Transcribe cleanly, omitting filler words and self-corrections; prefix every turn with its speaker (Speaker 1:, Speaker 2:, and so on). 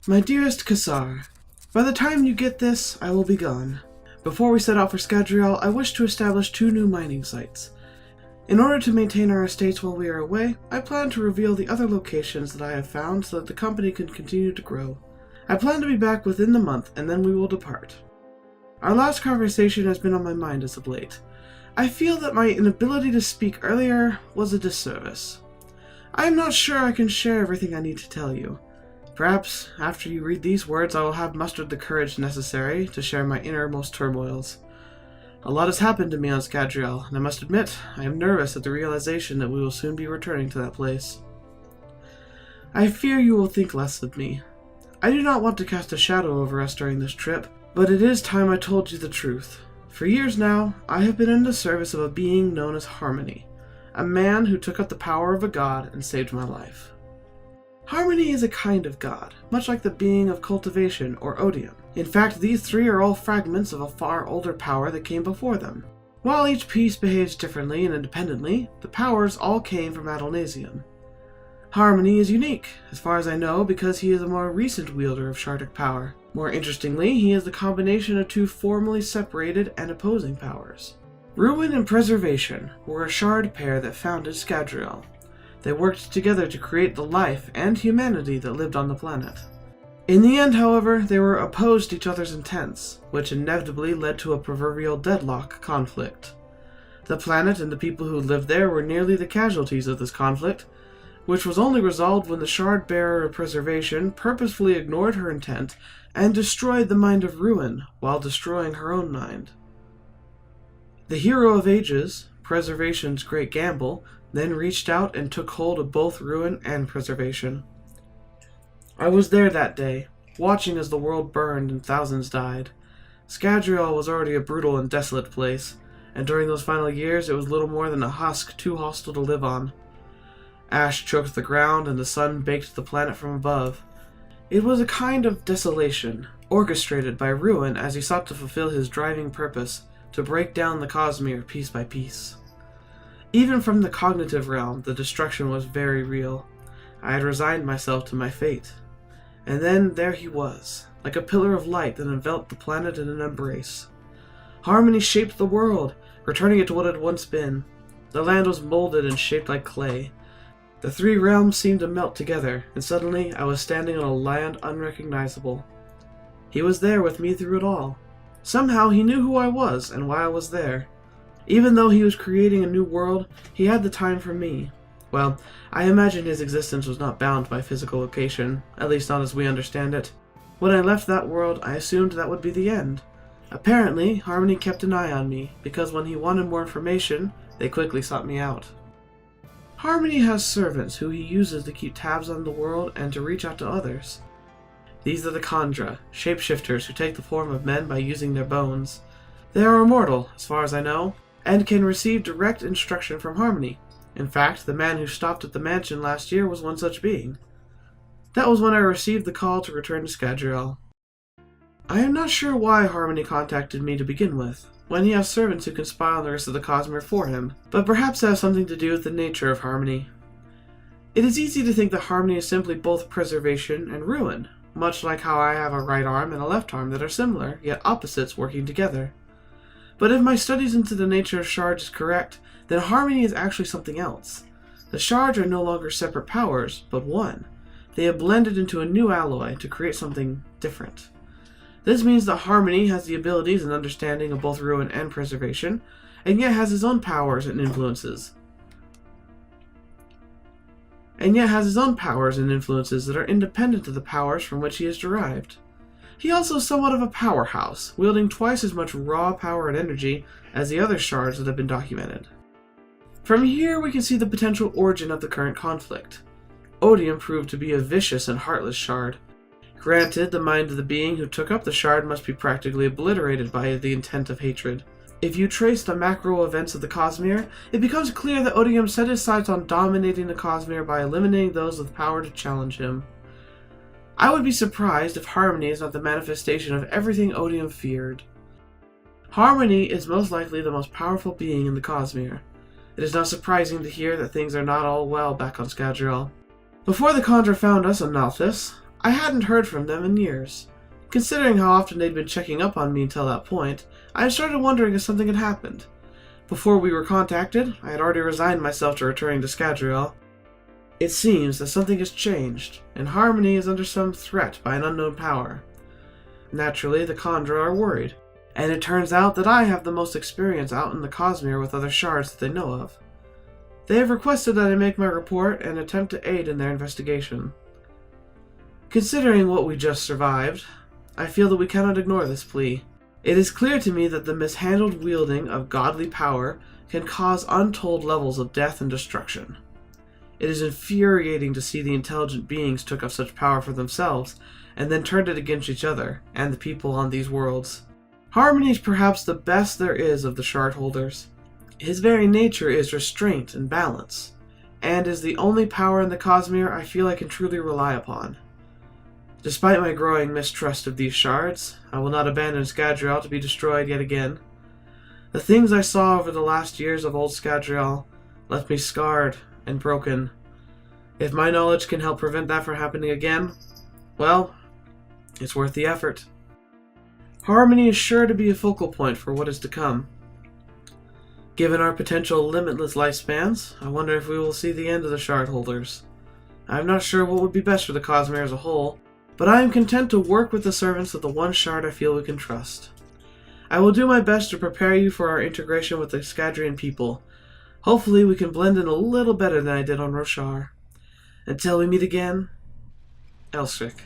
Speaker 1: My dearest Kassar, by the time you get this, I will be gone. Before we set out for Scadrial, I wish to establish 2 new mining sites. In order to maintain our estates while we are away, I plan to reveal the other locations that I have found so that the company can continue to grow. I plan to be back within the month, and then we will depart. Our last conversation has been on my mind as of late. I feel that my inability to speak earlier was a disservice. I am not sure I can share everything I need to tell you. Perhaps, after you read these words, I will have mustered the courage necessary to share my innermost turmoils. A lot has happened to me on Scadrial, and I must admit, I am nervous at the realization that we will soon be returning to that place. I fear you will think less of me. I do not want to cast a shadow over us during this trip, but it is time I told you the truth. For years now, I have been in the service of a being known as Harmony, a man who took up the power of a god and saved my life. Harmony is a kind of god, much like the being of cultivation or Odium. In fact, these 3 are all fragments of a far older power that came before them. While each piece behaves differently and independently, the powers all came from Adonasium. Harmony is unique, as far as I know, because he is a more recent wielder of shardic power. More interestingly, he is the combination of 2 formerly separated and opposing powers. Ruin and Preservation were a shard pair that founded Scadrial. They worked together to create the life and humanity that lived on the planet. In the end, however, they were opposed to each other's intents, which inevitably led to a proverbial deadlock conflict. The planet and the people who lived there were nearly the casualties of this conflict, which was only resolved when the shard-bearer of Preservation purposefully ignored her intent and destroyed the mind of Ruin while destroying her own mind. The hero of ages, Preservation's great gamble, then reached out and took hold of both Ruin and Preservation. I was there that day, watching as the world burned and thousands died. Scadrial was already a brutal and desolate place, and during those final years it was little more than a husk too hostile to live on. Ash choked the ground and the sun baked the planet from above. It was a kind of desolation, orchestrated by Ruin as he sought to fulfill his driving purpose, to break down the Cosmere piece by piece. Even from the cognitive realm, the destruction was very real. I had resigned myself to my fate. And then there he was, like a pillar of light that enveloped the planet in an embrace. Harmony shaped the world, returning it to what it had once been. The land was molded and shaped like clay. The 3 realms seemed to melt together, and suddenly I was standing on a land unrecognizable. He was there with me through it all. Somehow he knew who I was and why I was there. Even though he was creating a new world, he had the time for me. Well, I imagine his existence was not bound by physical location, at least not as we understand it. When I left that world, I assumed that would be the end. Apparently, Harmony kept an eye on me, because when he wanted more information, they quickly sought me out. Harmony has servants who he uses to keep tabs on the world and to reach out to others. These are the Khandra, shapeshifters who take the form of men by using their bones. They are immortal, as far as I know, and can receive direct instruction from Harmony. In fact, the man who stopped at the mansion last year was one such being. That was when I received the call to return to Scadrial. I am not sure why Harmony contacted me to begin with, when he has servants who can spy on the rest of the Cosmere for him, but perhaps it has something to do with the nature of Harmony. It is easy to think that Harmony is simply both Preservation and Ruin, much like how I have a right arm and a left arm that are similar, yet opposites working together. But if my studies into the nature of shards is correct, then Harmony is actually something else. The shards are no longer separate powers, but one. They have blended into a new alloy to create something different. This means that Harmony has the abilities and understanding of both Ruin and Preservation, and yet has his own powers and influences. That are independent of the powers from which he is derived. He also is somewhat of a powerhouse, wielding twice as much raw power and energy as the other shards that have been documented. From here we can see the potential origin of the current conflict. Odium proved to be a vicious and heartless shard. Granted, the mind of the being who took up the shard must be practically obliterated by the intent of hatred. If you trace the macro events of the Cosmere, it becomes clear that Odium set his sights on dominating the Cosmere by eliminating those with power to challenge him. I would be surprised if Harmony is not the manifestation of everything Odium feared. Harmony is most likely the most powerful being in the Cosmere. It is not surprising to hear that things are not all well back on Scadrial. Before the Khandra found us on Malthus, I hadn't heard from them in years. Considering how often they'd been checking up on me until that point, I had started wondering if something had happened. Before we were contacted, I had already resigned myself to returning to Scadrial. It seems that something has changed, and Harmony is under some threat by an unknown power. Naturally, the Kandra are worried, and it turns out that I have the most experience out in the Cosmere with other shards that they know of. They have requested that I make my report and attempt to aid in their investigation. Considering what we just survived, I feel that we cannot ignore this plea. It is clear to me that the mishandled wielding of godly power can cause untold levels of death and destruction. It is infuriating to see the intelligent beings took up such power for themselves and then turned it against each other and the people on these worlds. Harmony is perhaps the best there is of the shard holders. His very nature is restraint and balance, and is the only power in the Cosmere I feel I can truly rely upon. Despite my growing mistrust of these shards, I will not abandon Scadrial to be destroyed yet again. The things I saw over the last years of old Scadrial left me scarred and broken. If my knowledge can help prevent that from happening again, well, it's worth the effort. Harmony is sure to be a focal point for what is to come. Given our potential limitless lifespans, I wonder if we will see the end of the shard holders. I am not sure what would be best for the Cosmere as a whole, but I am content to work with the servants of the one shard I feel we can trust. I will do my best to prepare you for our integration with the Scadrian people. Hopefully we can blend in a little better than I did on Roshar. Until we meet again, Elstrick.